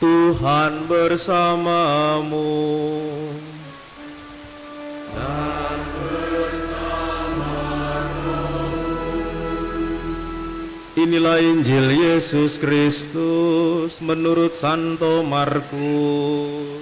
Tuhan bersamamu. Dan inilah Injil Yesus Kristus menurut Santo Markus.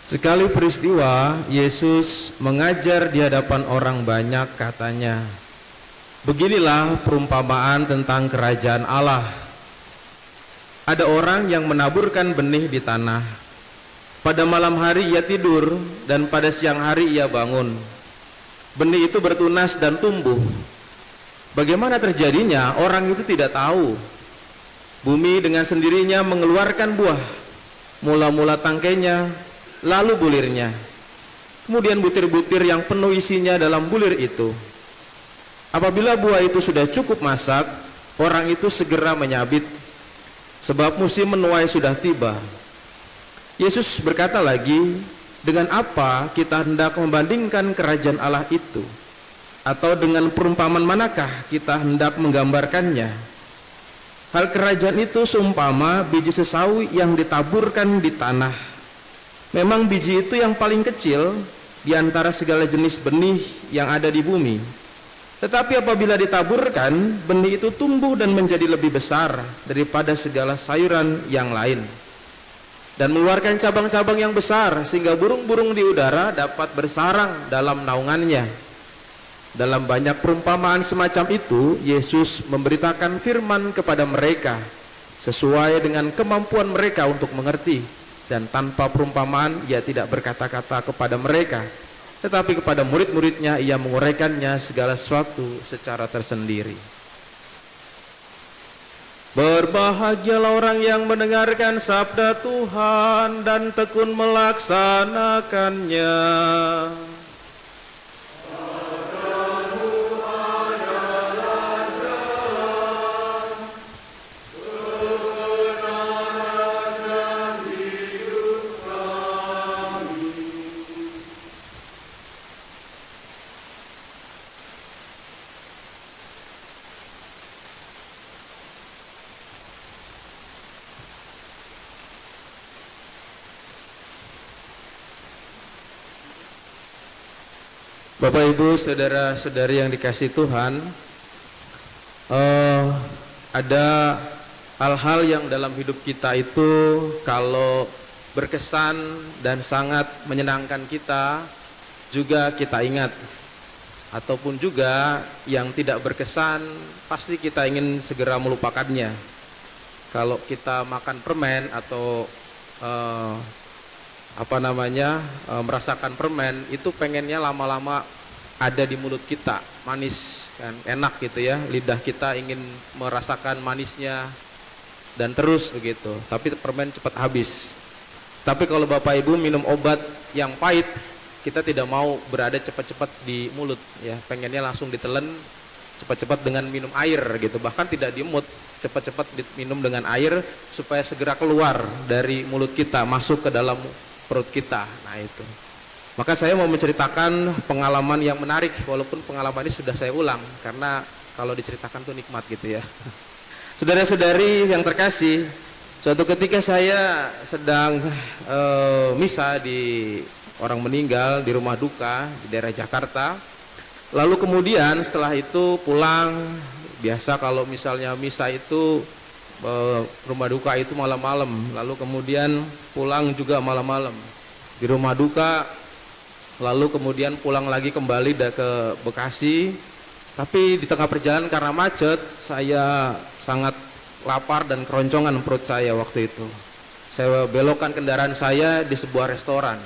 Sekali peristiwa, Yesus mengajar di hadapan orang banyak, katanya, "Beginilah perumpamaan tentang kerajaan Allah. Ada orang yang menaburkan benih di tanah. Pada malam hari ia tidur, dan pada siang hari ia bangun. Benih itu bertunas dan tumbuh. Bagaimana terjadinya, orang itu tidak tahu. Bumi dengan sendirinya mengeluarkan buah, mula-mula tangkainya, lalu bulirnya. Kemudian butir-butir yang penuh isinya dalam bulir itu. Apabila buah itu sudah cukup masak, orang itu segera menyabit, sebab musim menuai sudah tiba." Yesus berkata lagi, "Dengan apa kita hendak membandingkan kerajaan Allah itu? Atau dengan perumpamaan manakah kita hendak menggambarkannya? Hal kerajaan itu seumpama biji sesawi yang ditaburkan di tanah. Memang biji itu yang paling kecil di antara segala jenis benih yang ada di bumi. Tetapi apabila ditaburkan, benih itu tumbuh dan menjadi lebih besar daripada segala sayuran yang lain, dan mengeluarkan cabang-cabang yang besar, sehingga burung-burung di udara dapat bersarang dalam naungannya." Dalam banyak perumpamaan semacam itu, Yesus memberitakan firman kepada mereka sesuai dengan kemampuan mereka untuk mengerti. Dan tanpa perumpamaan ia tidak berkata-kata kepada mereka, tetapi kepada murid-muridnya ia menguraikannya segala sesuatu secara tersendiri. Berbahagialah orang yang mendengarkan sabda Tuhan dan tekun melaksanakannya. Bapak, Ibu, saudara-saudari yang dikasihi Tuhan, ada hal-hal yang dalam hidup kita itu kalau berkesan dan sangat menyenangkan kita, juga kita ingat. Ataupun juga yang tidak berkesan, pasti kita ingin segera melupakannya. Kalau kita makan permen atau merasakan permen, itu pengennya lama-lama ada di mulut kita, manis kan, enak gitu ya, lidah kita ingin merasakan manisnya dan terus begitu. Tapi permen cepat habis. Tapi kalau Bapak Ibu minum obat yang pahit, kita tidak mau berada cepat-cepat di mulut ya, pengennya langsung ditelan cepat-cepat dengan minum air gitu, bahkan tidak diemut, cepat-cepat diminum dengan air supaya segera keluar dari mulut kita, masuk ke dalam perut kita. Nah itu. Maka saya mau menceritakan pengalaman yang menarik, walaupun pengalaman ini sudah saya ulang, karena kalau diceritakan tuh nikmat gitu ya. Saudara-saudari yang terkasih, suatu ketika saya sedang misa di orang meninggal di rumah duka di daerah Jakarta. Lalu kemudian setelah itu pulang, biasa kalau misalnya misa itu rumah duka itu malam-malam, lalu kemudian pulang juga malam-malam di rumah duka, lalu kemudian pulang lagi kembali ke Bekasi. Tapi di tengah perjalanan karena macet, saya sangat lapar dan keroncongan perut saya waktu itu. Saya belokkan kendaraan saya di sebuah restoran.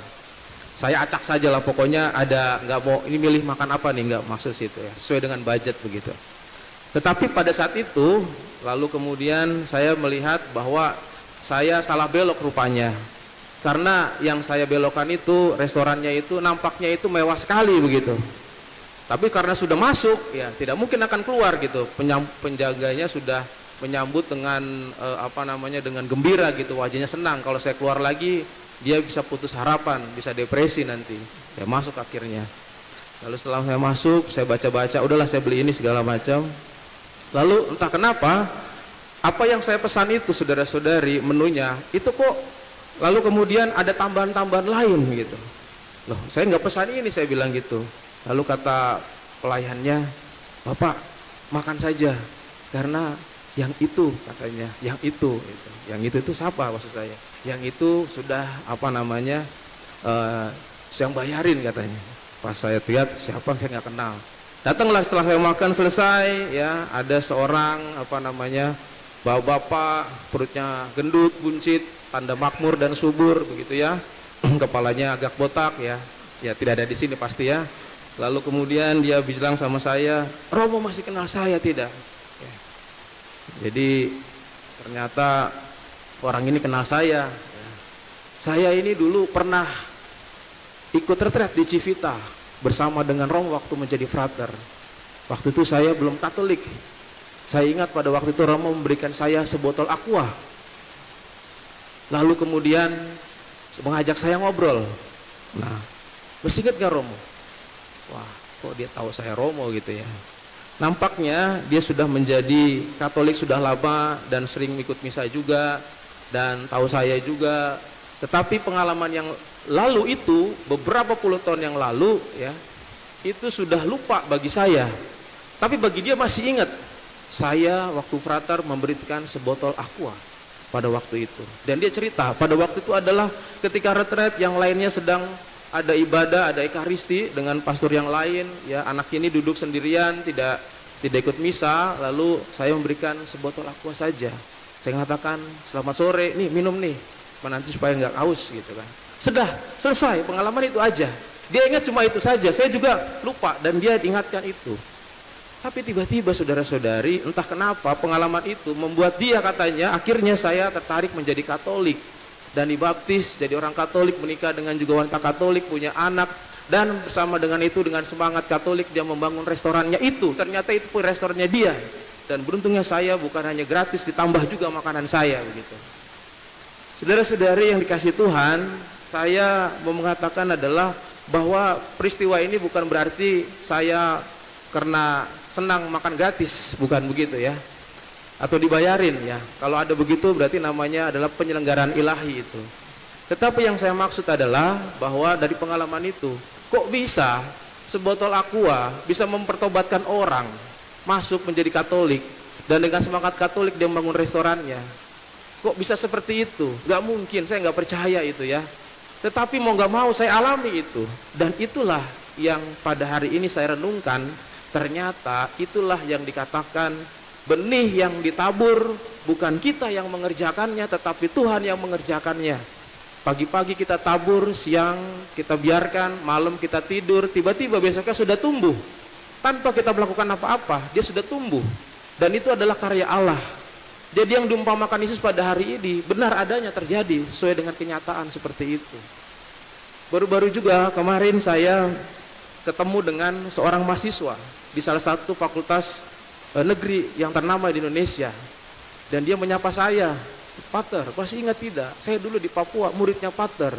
Saya acak saja lah, pokoknya ada, nggak mau ini milih makan apa nih, nggak maksud situ ya, sesuai dengan budget begitu. Tetapi pada saat itu, lalu kemudian saya melihat bahwa saya salah belok rupanya. Karena yang saya belokkan itu, restorannya itu nampaknya itu mewah sekali begitu. Tapi karena sudah masuk, ya tidak mungkin akan keluar gitu. Penjaganya sudah menyambut dengan dengan gembira gitu, wajahnya senang. Kalau saya keluar lagi, dia bisa putus harapan, bisa depresi nanti. Saya masuk akhirnya. Lalu setelah saya masuk, saya baca-baca, udahlah saya beli ini segala macam. Lalu entah kenapa, apa yang saya pesan itu saudara-saudari, menunya itu kok lalu kemudian ada tambahan-tambahan lain gitu. Loh, saya nggak pesan ini, saya bilang gitu. Lalu kata pelayannya, Bapak makan saja, karena yang itu katanya, yang itu gitu. Yang itu siapa maksud saya? Yang itu sudah yang bayarin katanya. Pas saya lihat siapa, saya nggak kenal. Datanglah setelah saya makan selesai, ya ada seorang bapak-bapak, perutnya gendut, buncit, tanda makmur dan subur begitu ya. Kepalanya agak botak ya tidak ada di sini pasti ya. Lalu kemudian dia bilang sama saya, Romo masih kenal saya tidak? Ya. Jadi ternyata orang ini kenal saya. Ya. Saya ini dulu pernah ikut retret di Civita bersama dengan Romo waktu menjadi frater. Waktu itu saya belum Katolik. Saya ingat pada waktu itu Romo memberikan saya sebotol aqua. Lalu kemudian mengajak saya ngobrol. Nah, masih ingat gak Romo? Wah, kok dia tahu saya Romo gitu ya. Nampaknya dia sudah menjadi Katolik sudah lama dan sering ikut misa juga dan tahu saya juga. Tetapi pengalaman yang lalu itu, beberapa puluh tahun yang lalu ya, itu sudah lupa bagi saya. Tapi bagi dia masih ingat. Saya waktu frater memberikan sebotol aqua pada waktu itu. Dan dia cerita, pada waktu itu adalah ketika retret yang lainnya sedang ada ibadah, ada ekaristi dengan pastor yang lain, ya anak ini duduk sendirian, tidak ikut misa, lalu saya memberikan sebotol aqua saja. Saya mengatakan, selamat sore, nih minum nih, nanti supaya nggak haus gitu kan. Sudah, selesai, pengalaman itu aja. Dia ingat cuma itu saja, saya juga lupa dan dia ingatkan itu. Tapi tiba-tiba saudara-saudari, entah kenapa pengalaman itu membuat dia katanya, akhirnya saya tertarik menjadi Katolik. Dan dibaptis jadi orang Katolik, menikah dengan juga wanita Katolik, punya anak. Dan bersama dengan itu, dengan semangat Katolik, dia membangun restorannya itu. Ternyata itu pun restorannya dia. Dan beruntungnya saya bukan hanya gratis, ditambah juga makanan saya begitu. Saudara-saudari yang dikasih Tuhan, saya mau mengatakan adalah bahwa peristiwa ini bukan berarti saya karena senang makan gratis, bukan begitu ya, atau dibayarin ya. Kalau ada begitu berarti namanya adalah penyelenggaraan ilahi itu. Tetapi yang saya maksud adalah bahwa dari pengalaman itu, kok bisa sebotol aqua bisa mempertobatkan orang masuk menjadi Katolik, dan dengan semangat Katolik dia membangun restorannya. Kok bisa seperti itu? Gak mungkin, saya gak percaya itu ya. Tetapi mau gak mau saya alami itu. Dan itulah yang pada hari ini saya renungkan. Ternyata itulah yang dikatakan benih yang ditabur, bukan kita yang mengerjakannya, tetapi Tuhan yang mengerjakannya. Pagi-pagi kita tabur, siang kita biarkan, malam kita tidur, tiba-tiba besoknya sudah tumbuh. Tanpa kita melakukan apa-apa, dia sudah tumbuh. Dan itu adalah karya Allah. Jadi yang diumpamakan Yesus pada hari ini benar adanya terjadi sesuai dengan kenyataan seperti itu. Baru-baru juga kemarin saya ketemu dengan seorang mahasiswa di salah satu fakultas negeri yang ternama di Indonesia. Dan dia menyapa saya, Pater, masih ingat tidak? Saya dulu di Papua, muridnya Pater.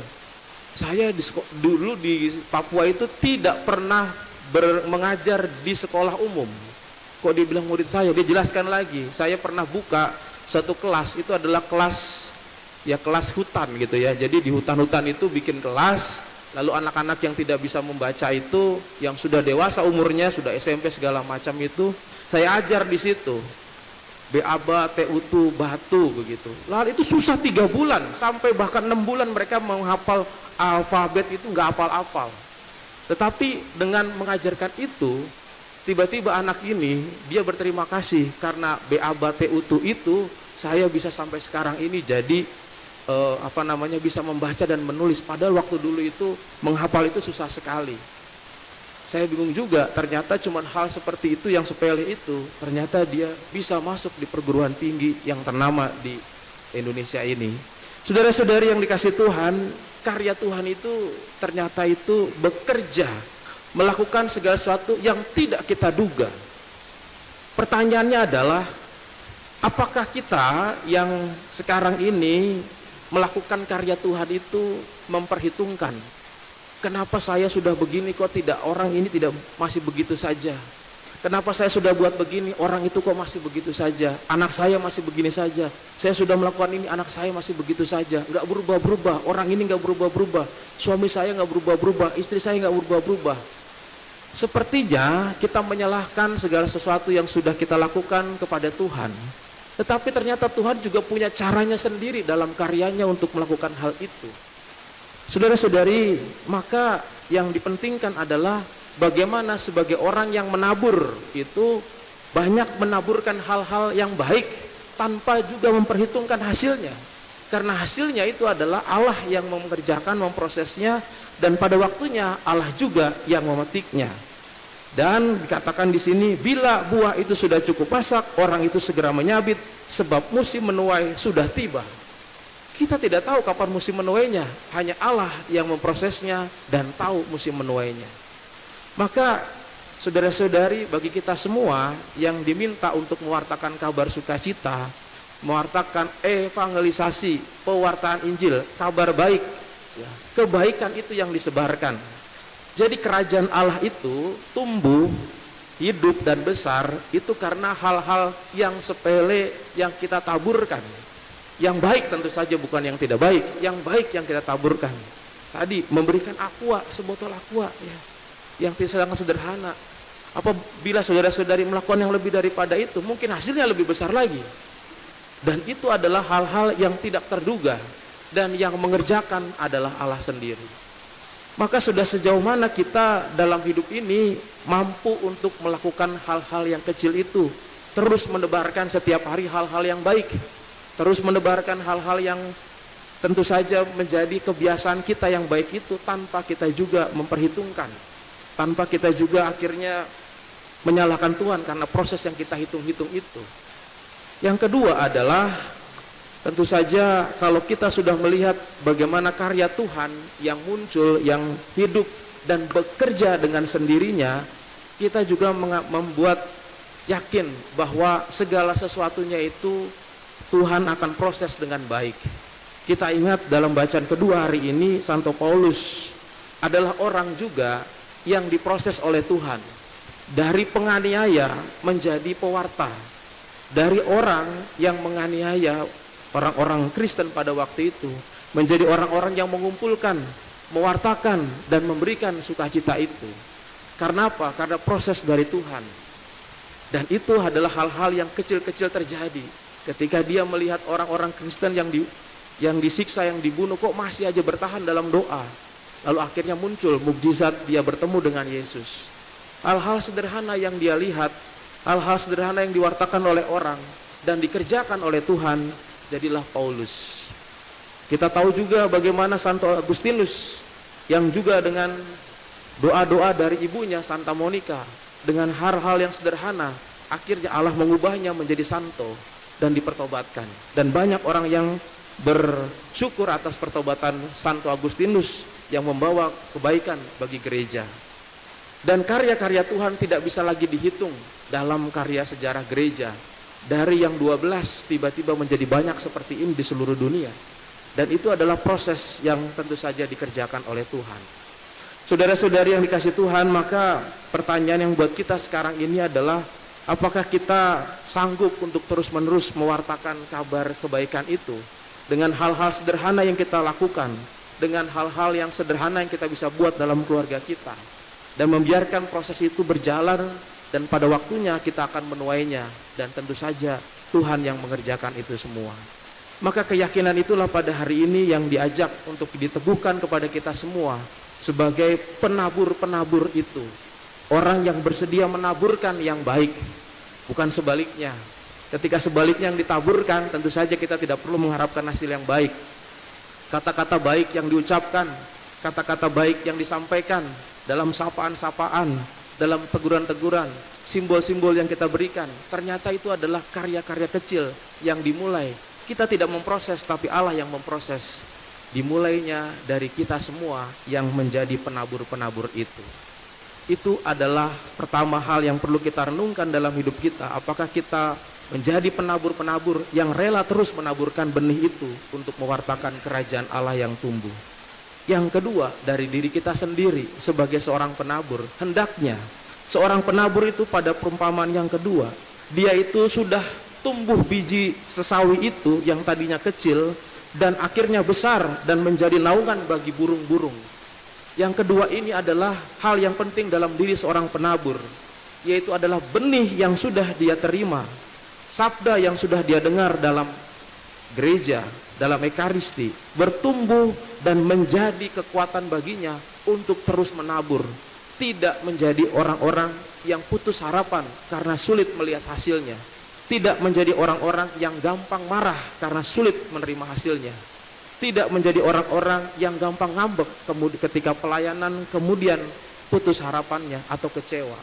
Saya dulu di Papua itu tidak pernah mengajar di sekolah umum. Kok dia bilang murid saya? Dia jelaskan lagi, saya pernah buka satu kelas, itu adalah kelas hutan gitu ya. Jadi di hutan-hutan itu bikin kelas, lalu anak-anak yang tidak bisa membaca itu, yang sudah dewasa umurnya, sudah SMP segala macam itu, saya ajar di situ. Beaba, teutu, batu begitu. Lalu itu susah 3 bulan, sampai bahkan 6 bulan mereka menghafal alfabet itu nggak hafal-hafal. Tetapi dengan mengajarkan itu, tiba-tiba anak ini dia berterima kasih karena beaba, teutu itu saya bisa sampai sekarang ini jadi bisa membaca dan menulis. Padahal waktu dulu itu menghafal itu susah sekali. Saya bingung juga, ternyata cuma hal seperti itu yang sepele itu, ternyata dia bisa masuk di perguruan tinggi yang ternama di Indonesia ini. Saudara-saudari yang dikasih Tuhan, karya Tuhan itu ternyata itu bekerja, melakukan segala sesuatu yang tidak kita duga. Pertanyaannya adalah, apakah kita yang sekarang ini melakukan karya Tuhan itu memperhitungkan. Kenapa saya sudah begini kok orang ini tidak masih begitu saja? Kenapa saya sudah buat begini, orang itu kok masih begitu saja? Anak saya masih begini saja. Saya sudah melakukan ini, anak saya masih begitu saja. Nggak berubah-berubah, orang ini nggak berubah-berubah. Suami saya nggak berubah-berubah, istri saya nggak berubah-berubah. Sepertinya kita menyalahkan segala sesuatu yang sudah kita lakukan kepada Tuhan. Tetapi ternyata Tuhan juga punya caranya sendiri dalam karyanya untuk melakukan hal itu. Saudara-saudari, maka yang dipentingkan adalah bagaimana sebagai orang yang menabur itu banyak menaburkan hal-hal yang baik tanpa juga memperhitungkan hasilnya. Karena hasilnya itu adalah Allah yang mengerjakan, memprosesnya, dan pada waktunya Allah juga yang memetiknya. Dan dikatakan di sini, bila buah itu sudah cukup masak, orang itu segera menyabit sebab musim menuai sudah tiba. Kita tidak tahu kapan musim menuainya, hanya Allah yang memprosesnya dan tahu musim menuainya. Maka saudara-saudari, bagi kita semua yang diminta untuk mewartakan kabar sukacita, mewartakan evangelisasi, pewartaan Injil, kabar baik, kebaikan itu yang disebarkan. Jadi kerajaan Allah itu tumbuh, hidup dan besar itu karena hal-hal yang sepele yang kita taburkan. Yang baik tentu saja, bukan yang tidak baik, yang baik yang kita taburkan. Tadi memberikan aqua, sebotol aqua, yang sangat sederhana. Apabila saudara-saudari melakukan yang lebih daripada itu, mungkin hasilnya lebih besar lagi. Dan itu adalah hal-hal yang tidak terduga, dan yang mengerjakan adalah Allah sendiri. Maka sudah sejauh mana kita dalam hidup ini mampu untuk melakukan hal-hal yang kecil itu, terus menebarkan setiap hari hal-hal yang baik, terus menebarkan hal-hal yang tentu saja menjadi kebiasaan kita yang baik itu, tanpa kita juga memperhitungkan, tanpa kita juga akhirnya menyalahkan Tuhan karena proses yang kita hitung-hitung itu. Yang kedua adalah tentu saja kalau kita sudah melihat bagaimana karya Tuhan yang muncul, yang hidup dan bekerja dengan sendirinya, kita juga membuat yakin bahwa segala sesuatunya itu Tuhan akan proses dengan baik. Kita ingat dalam bacaan kedua hari ini, Santo Paulus adalah orang juga yang diproses oleh Tuhan, dari penganiaya menjadi pewarta, dari orang yang menganiaya orang-orang Kristen pada waktu itu menjadi orang-orang yang mengumpulkan, mewartakan dan memberikan sukacita itu. Karena apa? Karena proses dari Tuhan. Dan itu adalah hal-hal yang kecil-kecil terjadi ketika dia melihat orang-orang Kristen yang disiksa, yang dibunuh, kok masih aja bertahan dalam doa. Lalu akhirnya muncul mukjizat, dia bertemu dengan Yesus. Hal-hal sederhana yang dia lihat, hal-hal sederhana yang diwartakan oleh orang dan dikerjakan oleh Tuhan, jadilah Paulus. Kita tahu juga bagaimana Santo Agustinus yang juga dengan doa-doa dari ibunya Santa Monica, dengan hal-hal yang sederhana, akhirnya Allah mengubahnya menjadi santo dan dipertobatkan. Dan banyak orang yang bersyukur atas pertobatan Santo Agustinus yang membawa kebaikan bagi gereja. Dan karya-karya Tuhan tidak bisa lagi dihitung dalam karya sejarah gereja. Dari yang 12 tiba-tiba menjadi banyak seperti ini di seluruh dunia. Dan itu adalah proses yang tentu saja dikerjakan oleh Tuhan. Saudara-saudari yang dikasih Tuhan, maka pertanyaan yang buat kita sekarang ini adalah, apakah kita sanggup untuk terus-menerus mewartakan kabar kebaikan itu dengan hal-hal sederhana yang kita lakukan, dengan hal-hal yang sederhana yang kita bisa buat dalam keluarga kita, dan membiarkan proses itu berjalan, dan pada waktunya kita akan menuainya, dan tentu saja Tuhan yang mengerjakan itu semua. Maka keyakinan itulah pada hari ini yang diajak untuk diteguhkan kepada kita semua sebagai penabur-penabur itu, orang yang bersedia menaburkan yang baik, bukan sebaliknya. Ketika sebaliknya yang ditaburkan, tentu saja kita tidak perlu mengharapkan hasil yang baik. Kata-kata baik yang diucapkan, kata-kata baik yang disampaikan dalam sapaan-sapaan, dalam teguran-teguran, simbol-simbol yang kita berikan, ternyata itu adalah karya-karya kecil yang dimulai. Kita tidak memproses, tapi Allah yang memproses. Dimulainya dari kita semua yang menjadi penabur-penabur itu. itu adalah pertama hal yang perlu kita renungkan dalam hidup kita. Apakah kita menjadi penabur-penabur yang rela terus menaburkan benih itu untuk mewartakan kerajaan Allah yang tumbuh. Yang kedua, dari diri kita sendiri sebagai seorang penabur, hendaknya seorang penabur itu pada perumpamaan yang kedua, dia itu sudah tumbuh biji sesawi itu yang tadinya kecil dan akhirnya besar dan menjadi naungan bagi burung-burung. Yang kedua ini adalah hal yang penting dalam diri seorang penabur, yaitu adalah benih yang sudah dia terima, sabda yang sudah dia dengar dalam gereja, dalam ekaristi, bertumbuh dan menjadi kekuatan baginya untuk terus menabur, tidak menjadi orang-orang yang putus harapan karena sulit melihat hasilnya, tidak menjadi orang-orang yang gampang marah karena sulit menerima hasilnya, tidak menjadi orang-orang yang gampang ngambek ketika pelayanan kemudian putus harapannya atau kecewa.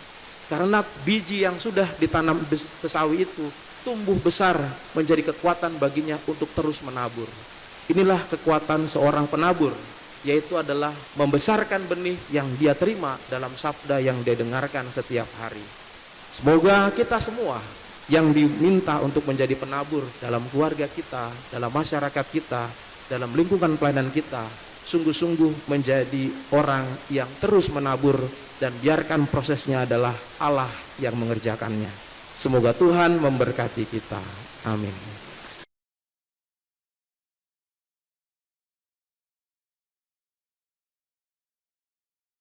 Karena biji yang sudah ditanam sesawi itu tumbuh besar menjadi kekuatan baginya untuk terus menabur. Inilah kekuatan seorang penabur, yaitu adalah membesarkan benih yang dia terima dalam sabda yang dia dengarkan setiap hari. Semoga kita semua yang diminta untuk menjadi penabur dalam keluarga kita, dalam masyarakat kita, dalam lingkungan pelayanan kita, sungguh-sungguh menjadi orang yang terus menabur dan biarkan prosesnya adalah Allah yang mengerjakannya. Semoga Tuhan memberkati kita. Amin.